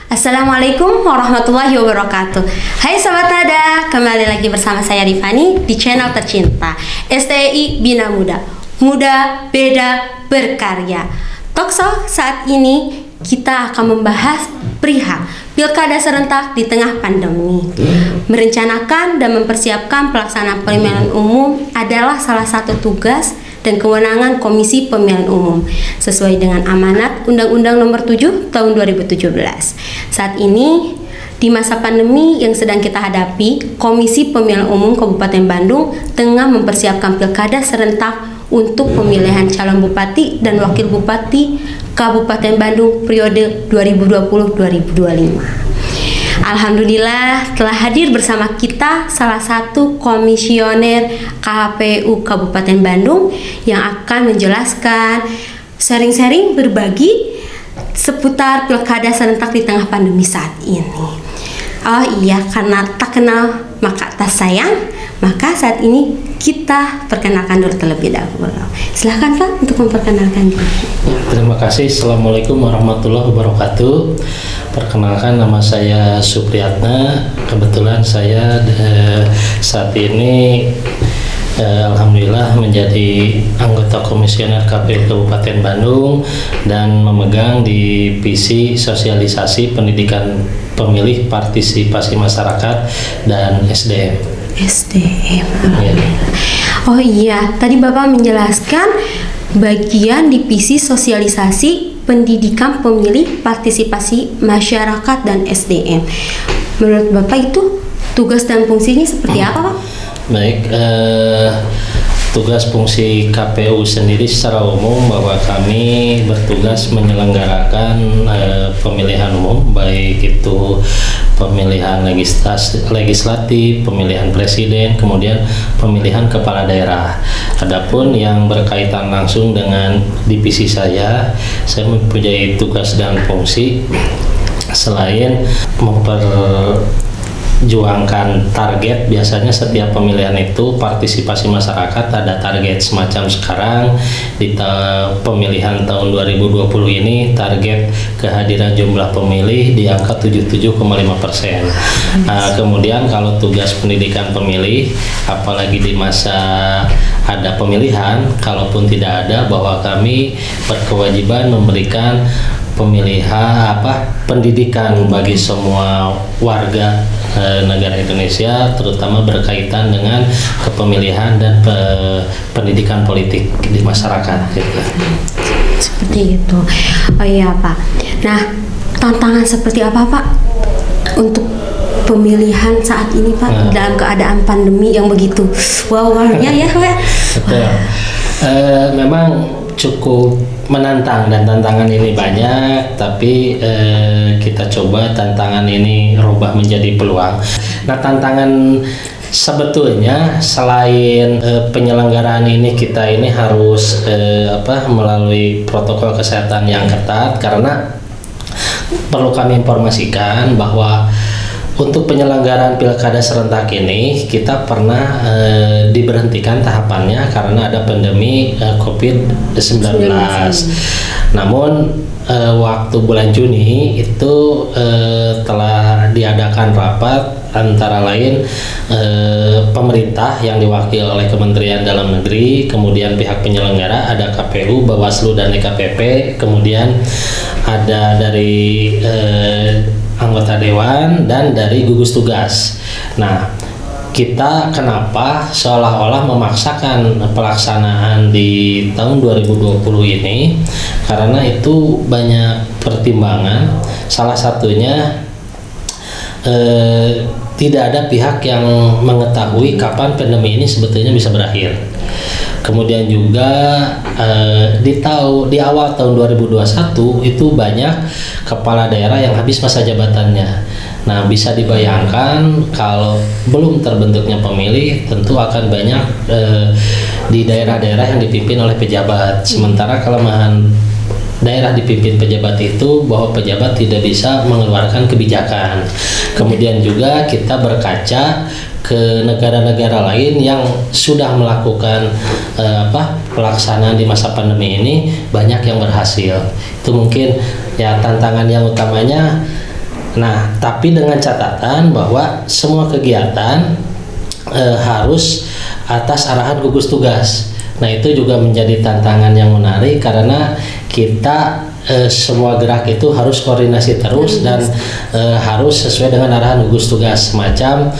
Assalamualaikum warahmatullahi wabarakatuh. Hai Sobat Nada, kembali lagi bersama saya Rifani di channel tercinta STI Bina Muda. Muda, beda, berkarya. Talkshow saat ini kita akan membahas perihal pilkada serentak di tengah pandemi. Merencanakan dan mempersiapkan pelaksanaan pemilihan umum adalah salah satu tugas dan kewenangan Komisi Pemilihan Umum sesuai dengan amanat Undang-Undang Nomor 7 Tahun 2017. Saat ini di masa pandemi yang sedang kita hadapi, Komisi Pemilihan Umum Kabupaten Bandung tengah mempersiapkan pilkada serentak untuk pemilihan calon bupati dan wakil bupati Kabupaten Bandung periode 2020-2025. Alhamdulillah telah hadir bersama kita salah satu komisioner KPU Kabupaten Bandung yang akan menjelaskan, sharing-sharing, berbagi seputar pilkada serentak di tengah pandemi saat ini. Oh iya, karena tak kenal maka tak sayang, maka saat ini kita perkenalkan dulu terlebih dahulu. Silahkan Pak untuk memperkenalkan diri. Terima kasih. Assalamualaikum warahmatullahi wabarakatuh. Perkenalkan, nama saya Supriyatna. Kebetulan saya saat ini alhamdulillah menjadi anggota komisioner KPU Kabupaten Bandung dan memegang divisi sosialisasi pendidikan pemilih, partisipasi masyarakat dan SDM. SDM. Ya. Oh iya, tadi Bapak menjelaskan bagian divisi sosialisasi pendidikan pemilih, partisipasi masyarakat dan SDM. Menurut Bapak itu tugas dan fungsinya seperti apa, Pak? Baik, tugas fungsi KPU sendiri secara umum bahwa kami bertugas menyelenggarakan pemilihan umum, baik itu pemilihan legislatif, pemilihan presiden, kemudian pemilihan kepala daerah. Adapun yang berkaitan langsung dengan divisi saya mempunyai tugas dan fungsi selain memperjuangkan target. Biasanya setiap pemilihan itu partisipasi masyarakat ada target semacam sekarang di pemilihan tahun 2020 ini target kehadiran jumlah pemilih di angka 77,5%. Kemudian kalau tugas pendidikan pemilih, apalagi di masa ada pemilihan, kalaupun tidak ada, bahwa kami berkewajiban memberikan pendidikan bagi semua warga negara Indonesia, terutama berkaitan dengan kepemilihan dan pendidikan politik di masyarakat gitu. Seperti itu. Oh iya Pak. Nah, tantangan seperti apa Pak untuk pemilihan saat ini Pak dalam keadaan pandemi yang begitu wow-wownya ya Pak? Betul. Memang cukup menantang dan tantangan ini banyak, tapi kita coba tantangan ini rubah menjadi peluang. Nah, tantangan sebetulnya selain penyelenggaraan ini, kita ini harus melalui protokol kesehatan yang ketat, karena perlu kami informasikan bahwa untuk penyelenggaraan pilkada serentak ini kita pernah diberhentikan tahapannya karena ada pandemi COVID-19. Namun waktu bulan Juni itu telah diadakan rapat antara lain pemerintah yang diwakili oleh Kementerian Dalam Negeri, kemudian pihak penyelenggara ada KPU, Bawaslu dan DKPP, kemudian ada dari anggota dewan dan dari gugus tugas. Nah, kita kenapa seolah-olah memaksakan pelaksanaan di tahun 2020 ini? Karena itu banyak pertimbangan. Salah satunya tidak ada pihak yang mengetahui kapan pandemi ini sebetulnya bisa berakhir. Kemudian juga di awal tahun 2021 itu banyak kepala daerah yang habis masa jabatannya. Nah, bisa dibayangkan kalau belum terbentuknya pemilih, tentu akan banyak di daerah-daerah yang dipimpin oleh pejabat. Sementara kelemahan daerah dipimpin pejabat itu bahwa pejabat tidak bisa mengeluarkan kebijakan. Kemudian juga kita berkaca ke negara-negara lain yang sudah melakukan pelaksanaan di masa pandemi ini, banyak yang berhasil. Itu mungkin ya tantangan yang utamanya Nah, tapi dengan catatan bahwa semua kegiatan harus atas arahan gugus tugas. Nah, itu juga menjadi tantangan yang menarik karena kita semua gerak itu harus koordinasi terus dan harus sesuai dengan arahan gugus tugas, semacam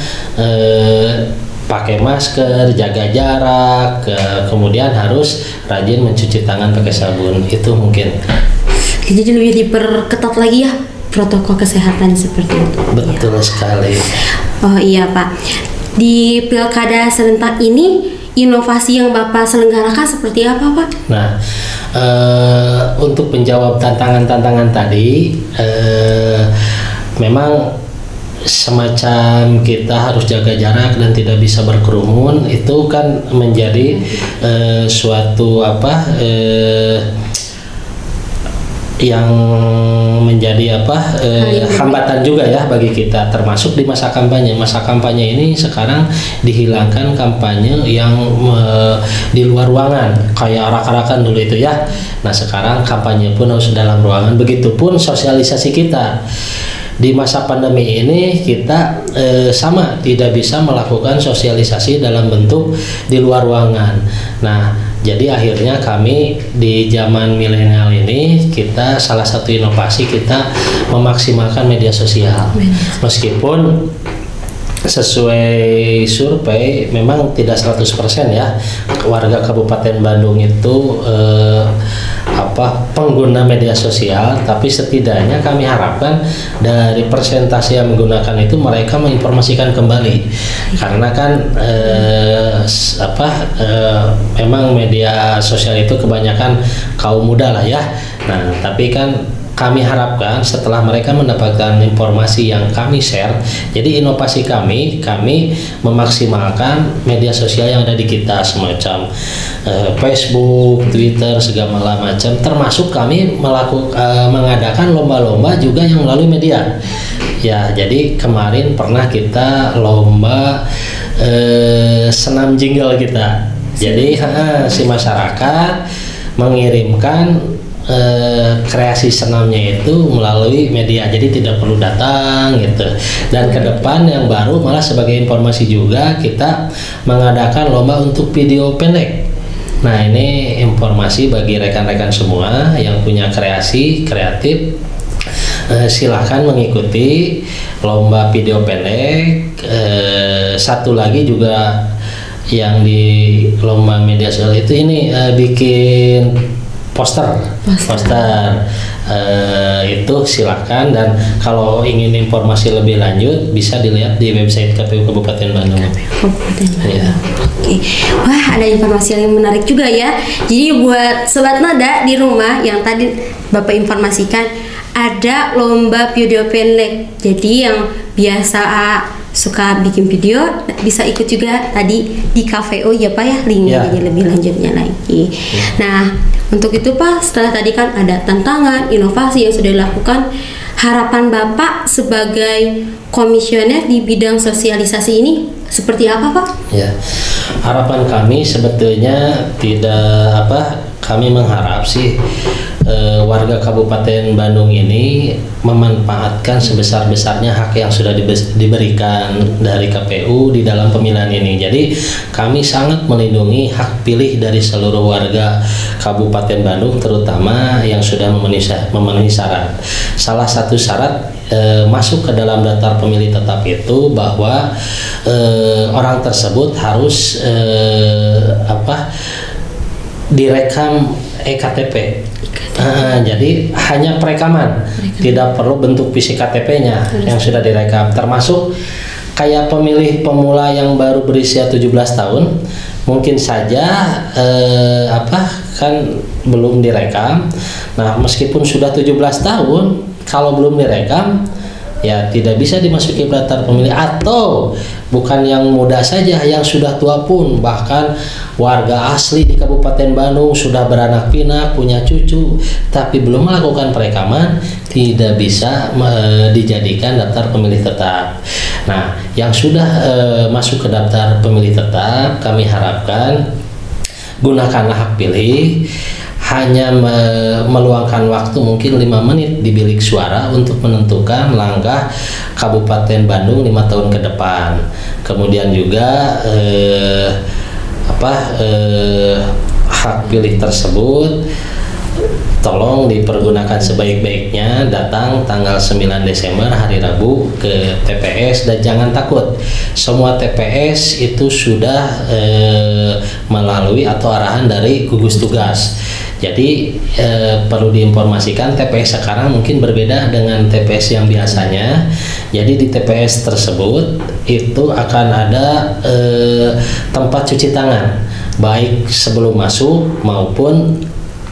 pakai masker, jaga jarak, kemudian harus rajin mencuci tangan pakai sabun. Itu mungkin. Jadi lebih diperketat lagi ya protokol kesehatan seperti itu. Betul sekali. Oh iya Pak. Di Pilkada serentak ini inovasi yang Bapak selenggarakan seperti apa Pak? Nah, untuk menjawab tantangan-tantangan tadi, memang semacam kita harus jaga jarak dan tidak bisa berkerumun, itu kan menjadi suatu yang menjadi hambatan juga ya bagi kita, termasuk di masa kampanye. Masa kampanye ini sekarang dihilangkan kampanye yang di luar ruangan kayak arak-arakan dulu itu ya. Nah, sekarang kampanye pun harus dalam ruangan. Begitupun sosialisasi kita. Di masa pandemi ini kita sama tidak bisa melakukan sosialisasi dalam bentuk di luar ruangan. Nah, jadi akhirnya kami di zaman milenial ini, kita salah satu inovasi kita memaksimalkan media sosial. Meskipun sesuai survei memang tidak 100% ya warga Kabupaten Bandung itu pengguna media sosial, tapi setidaknya kami harapkan dari persentase yang menggunakan itu mereka menginformasikan kembali, karena kan memang media sosial itu kebanyakan kaum muda lah ya. Nah, tapi kan kami harapkan setelah mereka mendapatkan informasi yang kami share, jadi inovasi kami memaksimalkan media sosial yang ada di kita, semacam Facebook, Twitter, segala macam, termasuk kami mengadakan lomba-lomba juga yang melalui media. Ya, jadi kemarin pernah kita lomba senam jingle kita. Jadi si masyarakat mengirimkan kreasi senamnya itu melalui media, jadi tidak perlu datang gitu. Dan ke depan yang baru malah sebagai informasi juga kita mengadakan lomba untuk video pendek. Nah, ini informasi bagi rekan-rekan semua yang punya kreasi kreatif, silahkan mengikuti lomba video pendek. Satu lagi juga yang di lomba media sosial itu ini bikin poster. Itu silakan, dan kalau ingin informasi lebih lanjut bisa dilihat di website KPU Kabupaten Bandung. Ya. Oke. Wah, ada informasi yang menarik juga ya. Jadi buat sobat Nada di rumah yang tadi Bapak informasikan, ada lomba video pendek. Jadi yang biasa suka bikin video bisa ikut juga tadi di KPU ya Pak ya, linknya lebih lanjutnya lagi. Nah, untuk itu Pak, setelah tadi kan ada tantangan, inovasi yang sudah dilakukan, harapan Bapak sebagai komisioner di bidang sosialisasi ini seperti apa Pak? Ya, harapan kami sebetulnya kami mengharap sih warga Kabupaten Bandung ini memanfaatkan sebesar-besarnya hak yang sudah diberikan dari KPU di dalam pemilihan ini. Jadi kami sangat melindungi hak pilih dari seluruh warga Kabupaten Bandung, terutama yang sudah memenuhi syarat. Salah satu syarat masuk ke dalam daftar pemilih tetap itu bahwa orang tersebut harus direkam eKTP. Jadi hanya perekaman, tidak perlu bentuk fisik KTP-nya yang sudah direkam. Termasuk kayak pemilih pemula yang baru berusia 17 tahun, mungkin saja kan belum direkam. Nah, meskipun sudah 17 tahun, kalau belum direkam ya tidak bisa dimasuki daftar pemilih. Atau bukan yang muda saja, yang sudah tua pun, bahkan warga asli di Kabupaten Bandung sudah beranak pinak, punya cucu, tapi belum melakukan perekaman, tidak bisa dijadikan daftar pemilih tetap. Nah, yang sudah masuk ke daftar pemilih tetap, kami harapkan gunakanlah hak pilih, hanya meluangkan waktu mungkin 5 menit di bilik suara untuk menentukan langkah Kabupaten Bandung 5 tahun ke depan. Kemudian juga hak pilih tersebut tolong dipergunakan sebaik-baiknya. Datang tanggal 9 Desember hari Rabu ke TPS dan jangan takut, semua TPS itu sudah melalui atau arahan dari gugus tugas. Jadi perlu diinformasikan, TPS sekarang mungkin berbeda dengan TPS yang biasanya. Jadi di TPS tersebut itu akan ada tempat cuci tangan, baik sebelum masuk maupun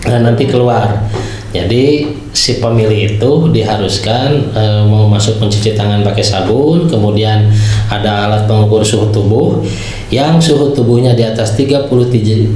nanti keluar. Jadi si pemilih itu diharuskan mau masuk mencuci tangan pakai sabun, kemudian ada alat pengukur suhu tubuh yang suhu tubuhnya di atas 37,3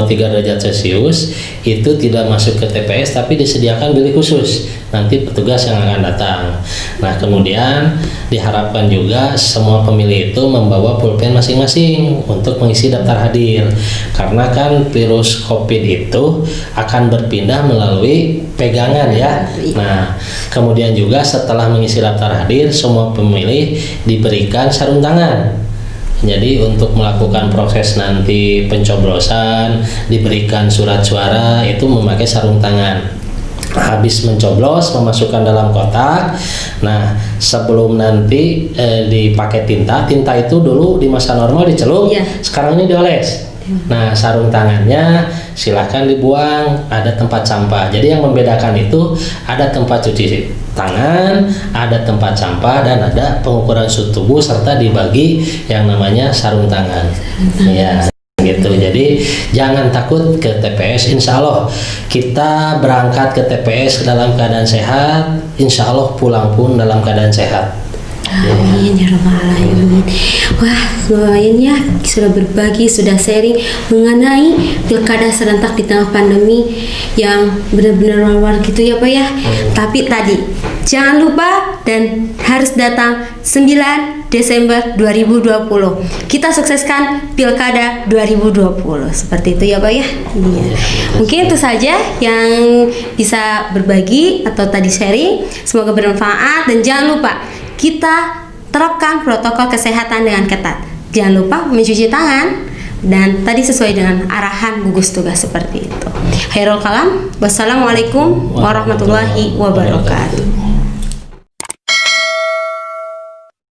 derajat Celcius itu tidak masuk ke TPS, tapi disediakan bilik khusus nanti petugas yang akan datang. Nah, kemudian diharapkan juga semua pemilih itu membawa pulpen masing-masing untuk mengisi daftar hadir, karena kan virus COVID itu akan berpindah melalui pegangan ya. Nah, kemudian juga setelah mengisi daftar hadir, semua pemilih diberikan sarung tangan. Jadi untuk melakukan proses nanti pencoblosan diberikan surat suara itu memakai sarung tangan. Habis mencoblos memasukkan dalam kotak. Nah, sebelum nanti dipakai tinta itu dulu di masa normal dicelup, sekarang ini dioles. Nah, sarung tangannya silahkan dibuang, ada tempat sampah. Jadi yang membedakan itu ada tempat cuci tangan, ada tempat sampah, dan ada pengukuran suhu tubuh serta dibagi yang namanya sarung tangan. Ya, gitu. Jadi jangan takut ke TPS. Insya Allah kita berangkat ke TPS dalam keadaan sehat, insya Allah pulang pun dalam keadaan sehat. Amin ya rabbal alamin. Wah, lumayan ya, sudah berbagi, sudah sharing mengenai pilkada serentak di tengah pandemi yang benar-benar war-war gitu ya Pak ya. Tapi tadi jangan lupa dan harus datang 9 Desember 2020. Kita sukseskan pilkada 2020. Seperti itu ya Pak ya. Iya. Mungkin itu saja yang bisa berbagi atau tadi sharing. Semoga bermanfaat dan jangan lupa kita terapkan protokol kesehatan dengan ketat. Jangan lupa mencuci tangan dan tadi sesuai dengan arahan gugus tugas seperti itu. Khairul kalam. Wassalamualaikum warahmatullahi wabarakatuh.